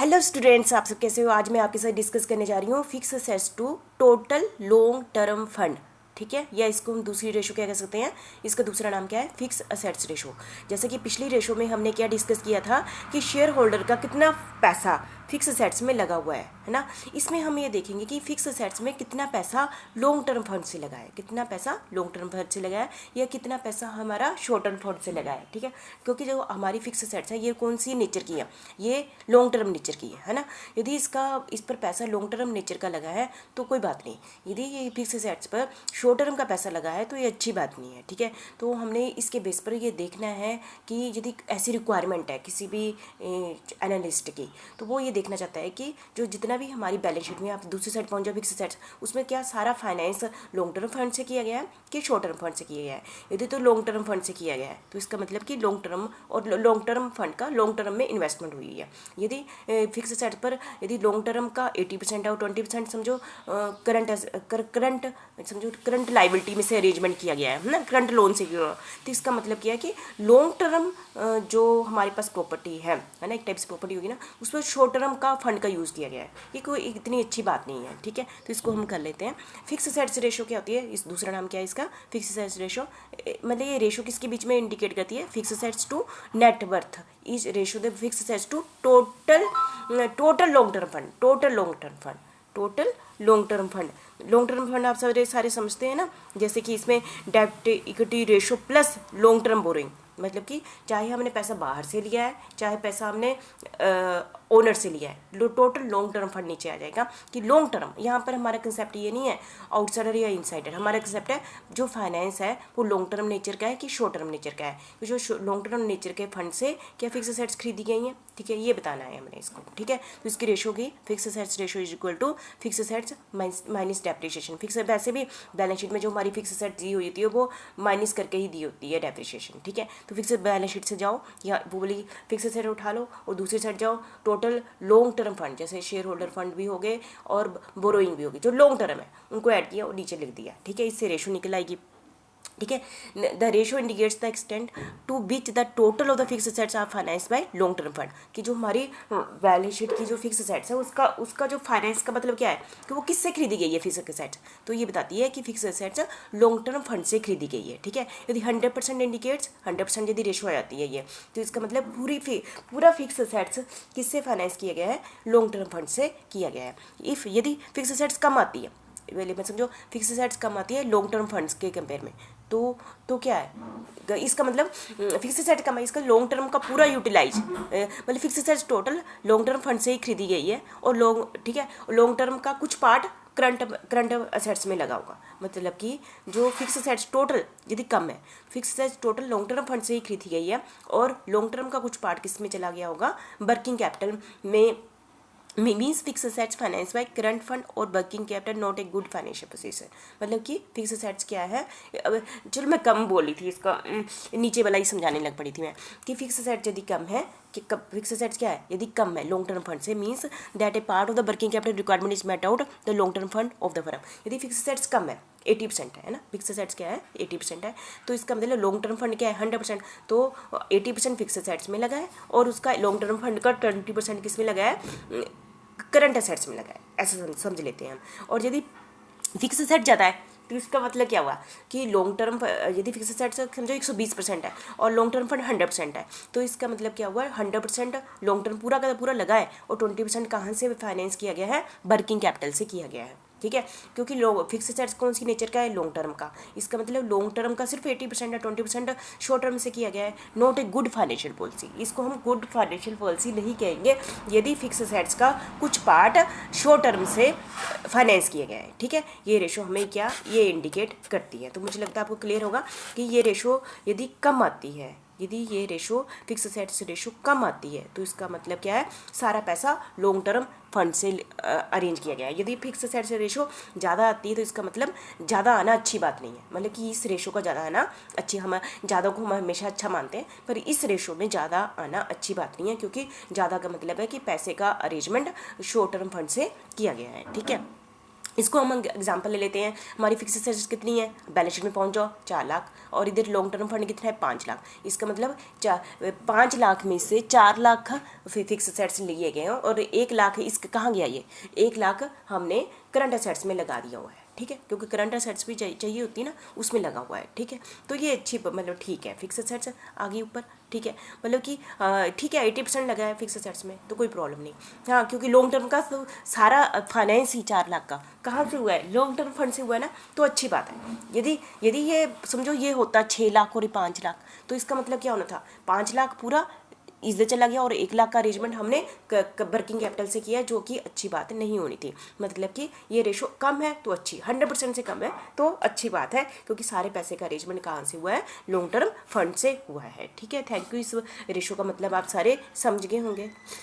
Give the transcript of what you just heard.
Hello students, आप सब कैसे हो। आज मैं आपके साथ डिस्कस करने जा रही हूँ fix assets to total long term fund. ठीक है, या इसको हम दूसरी रेशो क्या कह सकते हैं, इसका दूसरा नाम क्या है, फिक्स असेट्स रेशो। जैसे कि पिछली रेशो में हमने क्या डिस्कस किया था कि शेयर होल्डर का कितना पैसा फिक्स असेट्स में लगा हुआ है ना। इसमें हम ये देखेंगे कि फिक्स असेट्स में कितना पैसा लॉन्ग टर्म फंड से लगा है, कितना पैसा लॉन्ग टर्म फंड से लगा है, या कितना पैसा हमारा शॉर्ट टर्म फंड से लगा है। ठीक है, क्योंकि जो हमारी फिक्स असेट्स है ये कौन सी नेचर की है, ये लॉन्ग टर्म नेचर की है ना। यदि इस पर पैसा लॉन्ग टर्म नेचर का लगा है तो कोई बात नहीं, यदि ये फिक्स असेट्स पर शॉर्ट टर्म का पैसा लगा है तो ये अच्छी बात नहीं है। ठीक है, तो हमने इसके बेस पर ये देखना है कि यदि ऐसी रिक्वायरमेंट है किसी भी एनालिस्ट की, तो वो ये देखना चाहता है कि जो जितना भी हमारी बैलेंस शीट में आप दूसरी साइड पहुंच जाओ फिक्स असेट्स, उसमें क्या सारा फाइनेंस लॉन्ग टर्म फंड से किया गया है कि शॉर्ट टर्म फंड से किया गया है। यदि तो लॉन्ग टर्म फंड से किया गया है तो इसका मतलब कि लॉन्ग टर्म और लॉन्ग टर्म फंड का लॉन्ग टर्म में इन्वेस्टमेंट हुई है। यदि फिक्स असेट्स पर यदि लॉन्ग टर्म का 80% है और 20% समझो करंट लाइबिलिटी में से अरेंजमेंट किया गया है ना, करंट लोन से किया, तो इसका मतलब क्या है कि लॉन्ग टर्म जो हमारे पास प्रॉपर्टी है ना, एक टाइप से प्रॉपर्टी होगी ना, उस पर शॉर्ट टर्म का फंड का यूज़ किया गया है। ये कोई इतनी अच्छी बात नहीं है। ठीक है, तो इसको हम कर लेते हैं। फिक्स असेट्स रेशो क्या होती है, इस दूसरा नाम क्या है इसका, फिक्स असेट्स रेशो। मतलब ये रेशो किसके बीच में इंडिकेट करती है, fix assets to net worth. इस ratio the fix assets to total long term fund, total long term fund. Long term fund आप सारे समझते हैं ना, जैसे कि इसमें डेब्ट equity ratio plus long term borrowing, मतलब कि चाहे हमने पैसा बाहर से लिया है चाहे पैसा हमने ओनर से लिया है, टोटल लॉन्ग टर्म फंड नीचे आ जाएगा। कि लॉन्ग टर्म, यहाँ पर हमारा कंसेप्ट ये नहीं है आउटसाइडर या इनसाइडर, हमारा कंसेप्ट है जो फाइनेंस है वो लॉन्ग टर्म नेचर का है कि शॉर्ट टर्म नेचर का है। तो जो लॉन्ग टर्म नेचर के फंड से क्या फिक्स असेट्स खरीदी गई हैं, ठीक है, ये बताना है हमने इसको। ठीक है, तो इसकी रेशो की fix assets ratio is equal to fix assets minus depreciation. Fix वैसे भी बैलेंस शीट में जो हमारी फिक्स असेट्स दी हुई होती है वो माइनस करके ही दी होती है डेप्रिसिएशन। ठीक है, तो फिक्स बैलेंस शीट से जाओ या वो बोली फिक्स असेट उठा लो और दूसरी साइड जाओ टोटल लॉन्ग टर्म फंड, जैसे शेयर होल्डर फंड भी हो गए और बोरोइंग भी होगी, जो लॉन्ग टर्म है उनको ऐड किया और नीचे लिख दिया। ठीक है, इससे रेशो निकल आएगी। ठीक है, the ratio indicates the extent to which the total of the fix assets are finance by long term fund. कि जो हमारी बैलेंस शीट की जो फिक्स असेट्स है उसका जो फाइनेंस का मतलब क्या है कि वो किससे खरीदी गई है फिक्स असेट्स, तो ये बताती है कि fix assets long term fund से खरीदी गई है। ठीक है, यदि 100% इंडिकेट्स 100% यदि रेशो आ जाती है ये, तो इसका मतलब पूरा फिक्स असेट्स किससे फाइनेंस किया गया है, लॉन्ग टर्म फंड से किया गया है। इफ़ यदि फिक्स असेट्स कम आती है, मैं समझो फिक्स असेट्स कम आती है लॉन्ग टर्म फंड्स के कंपेयर में, तो क्या है इसका मतलब फिक्स असेट कम है, इसका लॉन्ग टर्म का पूरा यूटिलाइज, मतलब fix assets total long term fund से ही खरीदी गई है और ठीक है, लॉन्ग टर्म का कुछ पार्ट करंट असेट्स में लगा होगा। मतलब कि जो फिक्स असेट्स टोटल यदि कम है, fix assets total long term fund से ही खरीदी गई है और लॉन्ग टर्म का कुछ पार्ट किस में चला गया होगा, वर्किंग कैपिटल में। Means fix assets finance by current fund और working capital not a good financial position. मतलब कि फिक्स असेट्स क्या है, अब चलो मैं कम बोली थी, इसका नीचे वाला ही समझाने लग पड़ी थी मैं कि फिक्स असेट्स यदि कम है, कि कब फिक्स असेट्स क्या है यदि कम है लॉन्ग टर्म फंड से, means that a part of the working capital requirement is met out the long term fund of the firm. यदि फिक्स असेट्स कम है 80% है ना, फिक्स असेट्स क्या है 80% है, तो इसका मतलब लॉन्ग टर्म फंड क्या है 100%, तो 80% फिक्स असेट्स में लगा है और उसका लॉन्ग टर्म फंड का 20% किस में लगा है, करंट असेट्स में लगा है, ऐसा समझ लेते हैं हम। और यदि फिक्स असेट ज़्यादा है तो इसका मतलब क्या हुआ कि लॉन्ग टर्म यदि फिक्स असेट्स समझो 120% है और लॉन्ग टर्म फंड 100% है, तो इसका मतलब क्या हुआ 100% लॉन्ग टर्म पूरा का पूरा लगा है और 20% कहाँ से फाइनेंस किया गया है, वर्किंग कैपिटल से किया गया है। ठीक है, क्योंकि फिक्स असेट्स कौन सी नेचर का है, लॉन्ग टर्म का, इसका मतलब लॉन्ग टर्म का सिर्फ 80% है, 20% शॉर्ट टर्म से किया गया है। Not a good financial policy, इसको हम गुड फाइनेंशियल पॉलिसी नहीं कहेंगे यदि फिक्स असेट्स का कुछ पार्ट शॉर्ट टर्म से फाइनेंस किया गया है। ठीक है, ये रेशो हमें क्या ये इंडिकेट करती है। तो मुझे लगता है आपको क्लियर होगा कि ये रेशो यदि कम आती है, यदि ये रेशो फिक्स असेट्स रेशो कम आती है तो इसका मतलब क्या है, सारा पैसा लॉन्ग टर्म फंड से अरेंज किया गया है। यदि फिक्स असेट्स रेशो ज़्यादा आती है तो इसका मतलब ज़्यादा आना अच्छी बात नहीं है, मतलब कि इस रेशो का ज़्यादा आना अच्छी, हम ज़्यादा को हम हमेशा अच्छा मानते हैं, पर इस रेशो में ज़्यादा आना अच्छी बात नहीं है, क्योंकि ज़्यादा का मतलब है कि पैसे का अरेंजमेंट शॉर्ट टर्म फंड से किया गया है। ठीक है, इसको हम एग्जांपल ले लेते हैं, हमारी फिक्स एसेट्स कितनी है, बैलेंस शीट में पहुंच जाओ 4 लाख, और इधर लॉन्ग टर्म फंड कितना है 5 लाख। इसका मतलब 5 लाख में से 4 लाख फिक्स एसेट्स लिए गए हैं और 1 लाख इसका कहाँ गया, ये 1 लाख हमने करंट एसेट्स में लगा दिया हुआ है, ठीक है, क्योंकि करंट एसेट्स भी चाहिए होती है ना, उसमें लगा हुआ है, ठीक है। तो ये अच्छी मतलब ठीक है, फिक्स एसेट्स आ गई ऊपर, ठीक है, मतलब कि ठीक है 80% लगा है फिक्स एसेट्स में तो कोई प्रॉब्लम नहीं। हाँ, क्योंकि लॉन्ग टर्म का तो सारा फाइनेंस ही 4 लाख का कहाँ से हुआ है, लॉन्ग टर्म फंड से हुआ है ना, तो अच्छी बात है। यदि यदि ये समझो ये होता 6 लाख और ये 5 लाख, तो इसका मतलब क्या होना था, 5 लाख पूरा इधर चला गया और 1 लाख का अरेंजमेंट हमने वर्किंग कैपिटल से किया, जो कि अच्छी बात नहीं होनी थी। मतलब कि ये रेशो कम है तो अच्छी, 100% से कम है तो अच्छी बात है, क्योंकि सारे पैसे का अरेंजमेंट कहाँ से हुआ है, लॉन्ग टर्म फंड से हुआ है, ठीक है। Thank you. इस रेशो का मतलब आप सारे समझ गए होंगे।